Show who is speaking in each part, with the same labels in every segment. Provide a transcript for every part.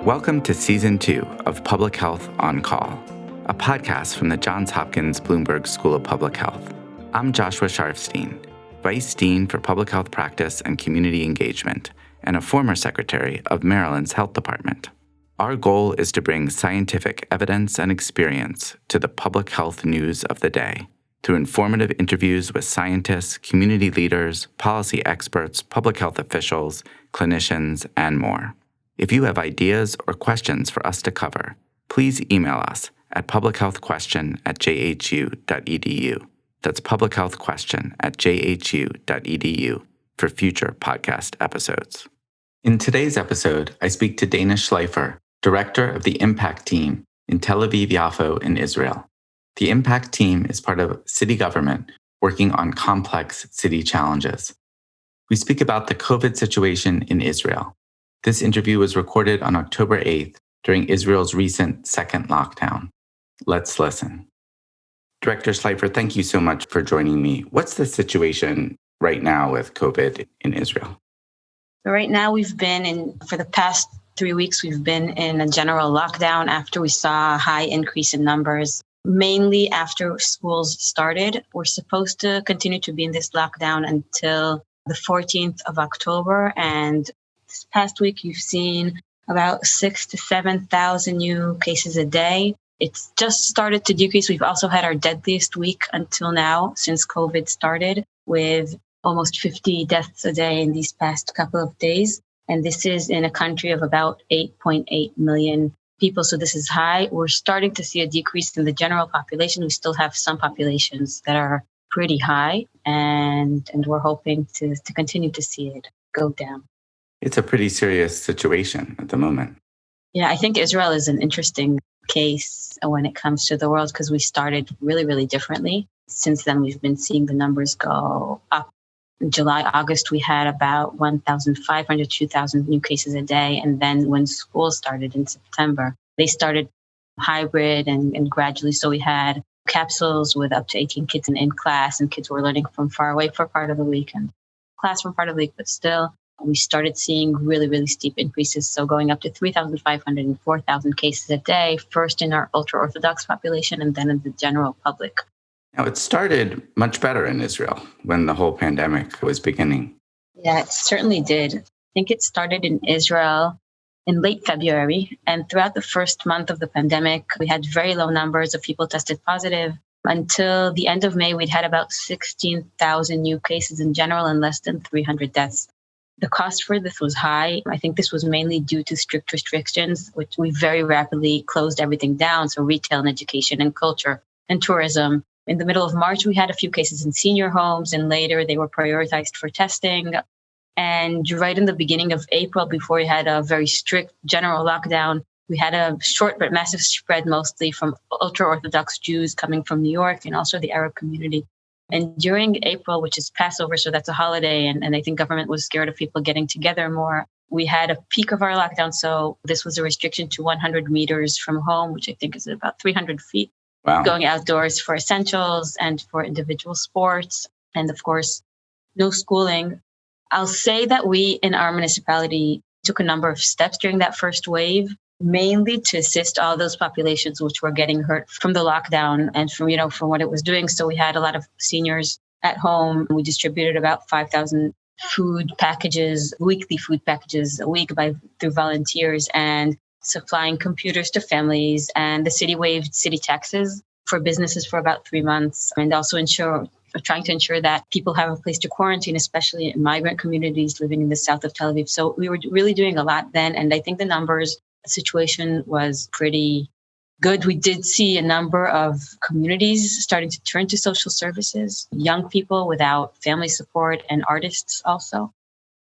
Speaker 1: Welcome to Season 2 of Public Health on Call, a podcast from the Johns Hopkins Bloomberg School of Public Health. I'm Joshua Sharfstein, Vice Dean for Public Health Practice and Community Engagement, and a former Secretary of Maryland's Health Department. Our goal is to bring scientific evidence and experience to the public health news of the day through informative interviews with scientists, community leaders, policy experts, public health officials, clinicians, and more. If you have ideas or questions for us to cover, please email us at publichealthquestion@jhu.edu. That's publichealthquestion@jhu.edu for future podcast episodes. In today's episode, I speak to Dana Schleifer, Director of the Impact Team in Tel Aviv-Yafo in Israel. The Impact Team is part of city government working on complex city challenges. We speak about the COVID situation in Israel. This interview was recorded on October 8th during Israel's recent second lockdown. Let's listen. Director Schleifer, thank you so much for joining me. What's the situation right now with COVID in Israel?
Speaker 2: Right now, for the past 3 weeks, we've been in a general lockdown after we saw a high increase in numbers, mainly after schools started. We're supposed to continue to be in this lockdown until the 14th of October. And this past week, you've seen about 6,000 to 7,000 new cases a day. It's just started to decrease. We've also had our deadliest week until now since COVID started, with almost 50 deaths a day in these past couple of days. And this is in a country of about 8.8 million people. So this is high. We're starting to see a decrease in the general population. We still have some populations that are pretty high, and we're hoping to continue to see it go down.
Speaker 1: It's a pretty serious situation at the moment.
Speaker 2: Yeah, I think Israel is an interesting case when it comes to the world because we started really, really differently. Since then, we've been seeing the numbers go up. In July, August, we had about 1,500, 2,000 new cases a day. And then when school started in September, they started hybrid and gradually. So we had capsules with up to 18 kids in class, and kids were learning from far away for part of the week and class for part of the week. But still, we started seeing really, really steep increases. So going up to 3,500 and 4,000 cases a day, first in our ultra-Orthodox population and then in the general public.
Speaker 1: Now, it started much better in Israel when the whole pandemic was beginning.
Speaker 2: Yeah, it certainly did. I think it started in Israel in late February. And throughout the first month of the pandemic, we had very low numbers of people tested positive. Until the end of May, we'd had about 16,000 new cases in general and less than 300 deaths. The cost for this was high. I think this was mainly due to strict restrictions, which we very rapidly closed everything down. So retail and education and culture and tourism. In the middle of March, we had a few cases in senior homes, and later they were prioritized for testing. And right in the beginning of April, before we had a very strict general lockdown, we had a short but massive spread, mostly from ultra-Orthodox Jews coming from New York and also the Arab community. And during April, which is Passover, so that's a holiday, and I think government was scared of people getting together more, we had a peak of our lockdown. So this was a restriction to 100 meters from home, which I think is about 300 feet.
Speaker 1: Wow.
Speaker 2: Going outdoors for essentials and for individual sports. And of course, no schooling. I'll say that we in our municipality took a number of steps during that first wave, mainly to assist all those populations which were getting hurt from the lockdown and from what it was doing. So we had a lot of seniors at home. We distributed about 5,000 food packages, weekly food packages a week through volunteers, and supplying computers to families. And the city waived city taxes for businesses for about 3 months, and also trying to ensure that people have a place to quarantine, especially in migrant communities living in the south of Tel Aviv. So we were really doing a lot then. And I think the situation was pretty good. We did see a number of communities starting to turn to social services, young people without family support, and artists also.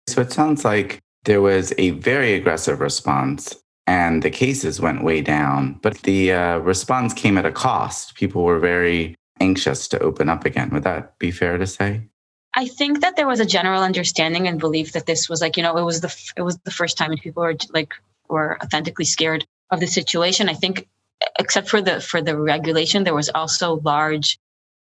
Speaker 1: So it sounds like there was a very aggressive response and the cases went way down, but the response came at a cost. People were very anxious to open up again. Would that be fair to say?
Speaker 2: I think that there was a general understanding and belief that this was it was the first time, and people were authentically scared of the situation. I think, except for the regulation, there was also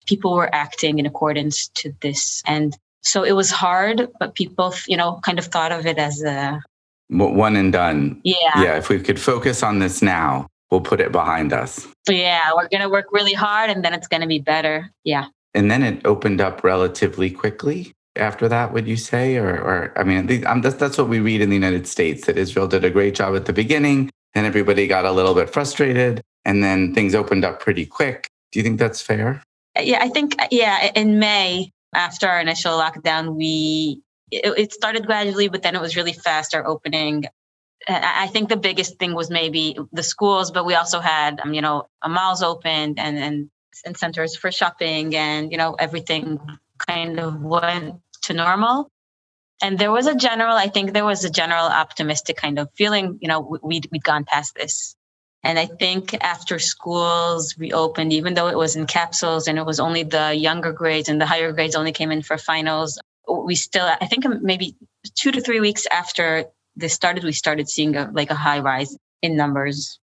Speaker 2: people were acting in accordance to this, and so it was hard. But people, kind of thought of it as a
Speaker 1: One and done.
Speaker 2: Yeah.
Speaker 1: Yeah, if we could focus on this now, we'll put it behind us.
Speaker 2: Yeah, we're going to work really hard and then it's going to be better. Yeah.
Speaker 1: And then it opened up relatively quickly after that, would you say? Or I mean, that's what we read in the United States, that Israel did a great job at the beginning and everybody got a little bit frustrated and then things opened up pretty quick. Do you think that's fair?
Speaker 2: Yeah, I think, in May, after our initial lockdown, it started gradually, but then it was really fast, our opening. I think the biggest thing was maybe the schools, but we also had, malls opened and centers for shopping and, everything kind of went to normal. And I think there was a general optimistic kind of feeling, we'd gone past this. And I think after schools reopened, even though it was in capsules and it was only the younger grades and the higher grades only came in for finals, I think maybe 2 to 3 weeks after this started, we started seeing a high rise in numbers.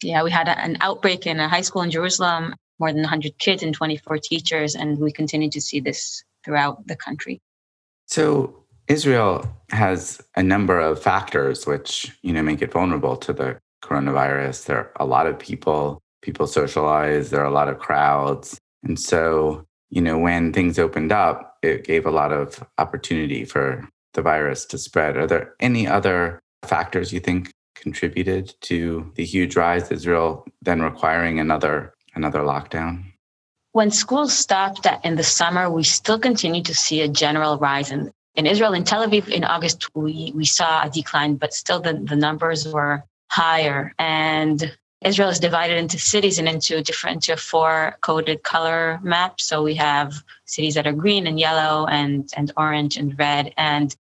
Speaker 2: Yeah, we had an outbreak in a high school in Jerusalem, more than 100 kids and 24 teachers, and we continue to see this throughout the country.
Speaker 1: So Israel has a number of factors which, make it vulnerable to the coronavirus. There are a lot of people socialize, there are a lot of crowds. And so, when things opened up, it gave a lot of opportunity for the virus to spread. Are there any other factors you think contributed to the huge rise, Israel then requiring another lockdown?
Speaker 2: When schools stopped in the summer, we still continue to see a general rise in Israel. In Tel Aviv in August, we saw a decline, but still the numbers were higher. And Israel is divided into cities and into a 4-coded color map. So we have cities that are green and yellow and orange and red. And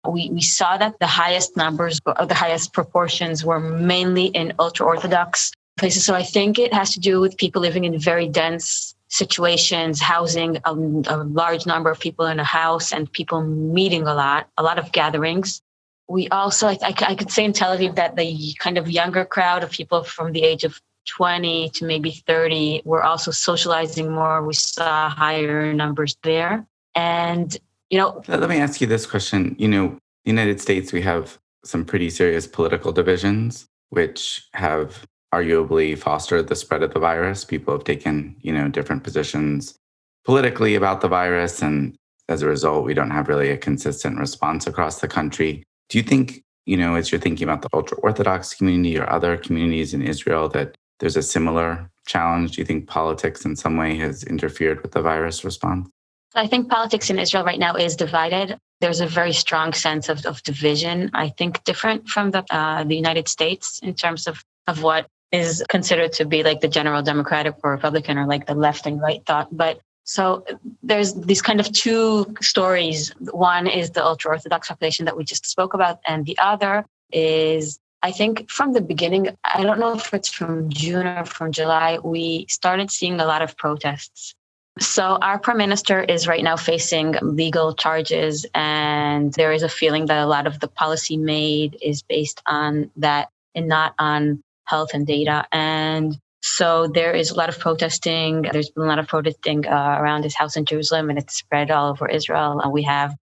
Speaker 2: we saw that the highest numbers or the highest proportions were mainly in ultra-Orthodox places. So I think it has to do with people living in very dense situations, housing a large number of people in a house and people meeting a lot of gatherings. We also, I could say in Tel Aviv that the kind of younger crowd of people from the age of 20 to maybe 30 were also socializing more. We saw higher numbers there. And,
Speaker 1: Let me ask you this question. The United States, we have some pretty serious political divisions, which have arguably fostered the spread of the virus. People have taken, different positions politically about the virus. And as a result, we don't have really a consistent response across the country. Do you think, as you're thinking about the ultra-Orthodox community or other communities in Israel, that there's a similar challenge? Do you think politics in some way has interfered with the virus response?
Speaker 2: I think politics in Israel right now is divided. There's a very strong sense of division, I think different from the United States in terms of what is considered to be like the general Democratic or Republican or like the left and right thought. But so there's these kind of two stories. One is the ultra-Orthodox population that we just spoke about. And the other is, I think from the beginning, I don't know if it's from June or from July, we started seeing a lot of protests. So our prime minister is right now facing legal charges, and there is a feeling that a lot of the policy made is based on that and not on health and data. And so there is a lot of protesting. There's been a lot of protesting around his house in Jerusalem, and it's spread all over Israel.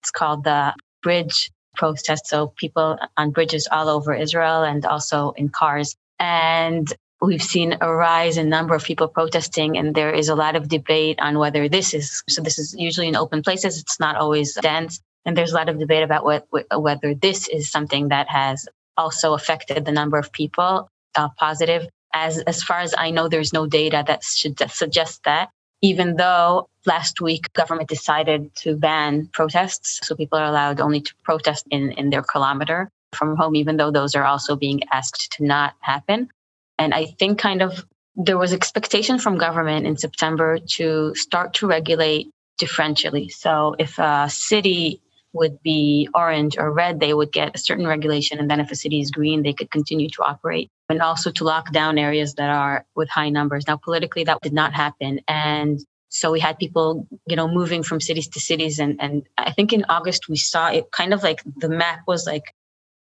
Speaker 2: It's called the bridge protest. So people on bridges all over Israel and also in cars. And we've seen a rise in number of people protesting, and there is a lot of debate on whether this is usually in open places. It's not always dense. And there's a lot of debate about whether this is something that has also affected the number of people positive. As far as I know, there's no data that should suggest that, even though last week government decided to ban protests. So people are allowed only to protest in their kilometer from home, even though those are also being asked to not happen. And I think there was expectation from government in September to start to regulate differentially. So if a city would be orange or red, they would get a certain regulation. And then if a city is green, they could continue to operate, and also to lock down areas that are with high numbers. Now, politically, that did not happen. And so we had people, moving from cities to cities. And I think in August, we saw it kind of like the map was like,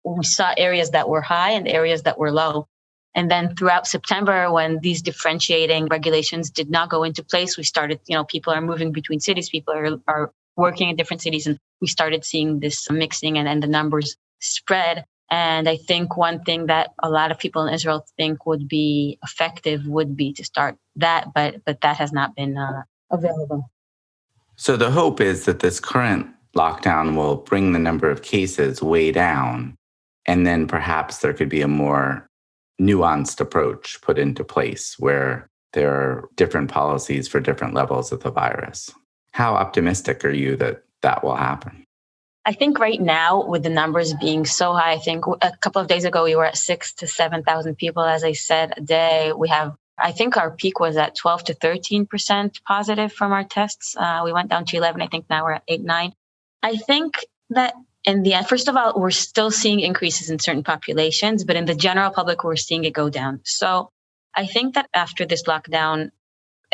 Speaker 2: we saw areas that were high and areas that were low. And then throughout September, when these differentiating regulations did not go into place, we started, people are moving between cities, people are working in different cities, and we started seeing this mixing and the numbers spread. And I think one thing that a lot of people in Israel think would be effective would be to start that, but that has not been available.
Speaker 1: So the hope is that this current lockdown will bring the number of cases way down, and then perhaps there could be a more nuanced approach put into place where there are different policies for different levels of the virus. How optimistic are you that that will happen?
Speaker 2: I think right now, with the numbers being so high, I think a couple of days ago, we were at 6,000 to 7,000 people, as I said, a day. I think our peak was at 12 to 13% positive from our tests. We went down to 11. I think now we're at 8, 9. I think that in the end, first of all, we're still seeing increases in certain populations, but in the general public, we're seeing it go down. So I think that after this lockdown,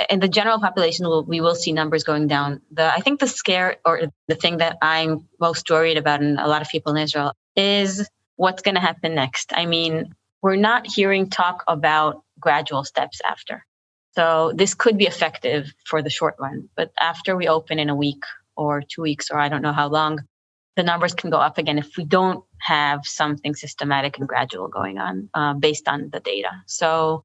Speaker 2: in the general population, we will see numbers going down. I think the scare or the thing that I'm most worried about, and a lot of people in Israel, is what's going to happen next. I mean, we're not hearing talk about gradual steps after. So this could be effective for the short run. But after we open in a week or 2 weeks, or I don't know how long, the numbers can go up again if we don't have something systematic and gradual going on based on the data. So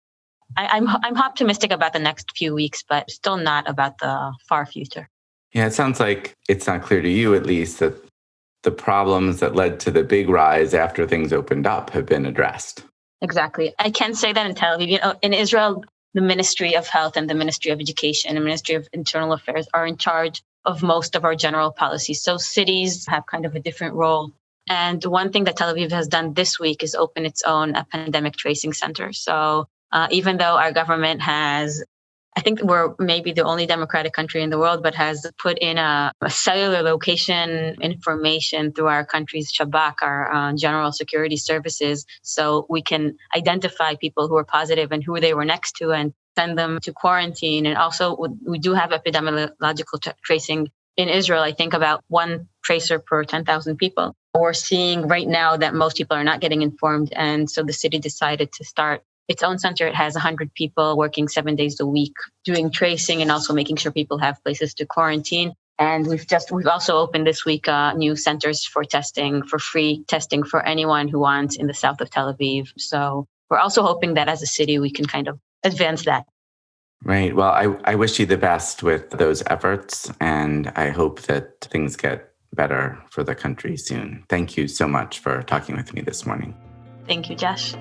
Speaker 2: I'm optimistic about the next few weeks, but still not about the far future.
Speaker 1: Yeah, it sounds like it's not clear to you, at least, that the problems that led to the big rise after things opened up have been addressed.
Speaker 2: Exactly. I can say that in Tel Aviv. In Israel, the Ministry of Health and the Ministry of Education and the Ministry of Internal Affairs are in charge of most of our general policies. So cities have kind of a different role. And one thing that Tel Aviv has done this week is open its own pandemic tracing center. So even though our government has, I think we're maybe the only democratic country in the world, but has put in a cellular location information through our country's Shabak, our general security services, so we can identify people who are positive and who they were next to and send them to quarantine. And also we do have epidemiological tracing in Israel. I think about one tracer per 10,000 people. We're seeing right now that most people are not getting informed. And so the city decided to start its own center. It has 100 people working 7 days a week doing tracing and also making sure people have places to quarantine. And we've also opened this week new centers for testing, for free testing for anyone who wants in the south of Tel Aviv. So we're also hoping that as a city, we can kind of advance that.
Speaker 1: Right. Well, I wish you the best with those efforts, and I hope that things get better for the country soon. Thank you so much for talking with me this morning.
Speaker 2: Thank you, Josh.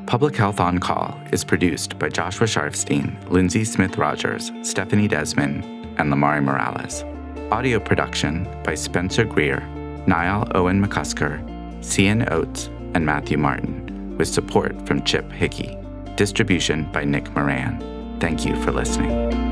Speaker 1: Public Health on Call is produced by Joshua Sharfstein, Lindsay Smith-Rogers, Stephanie Desmond, and Lamari Morales. Audio production by Spencer Greer, Niall Owen McCusker, Cian Oates, and Matthew Martin, with support from Chip Hickey. Distribution by Nick Moran. Thank you for listening.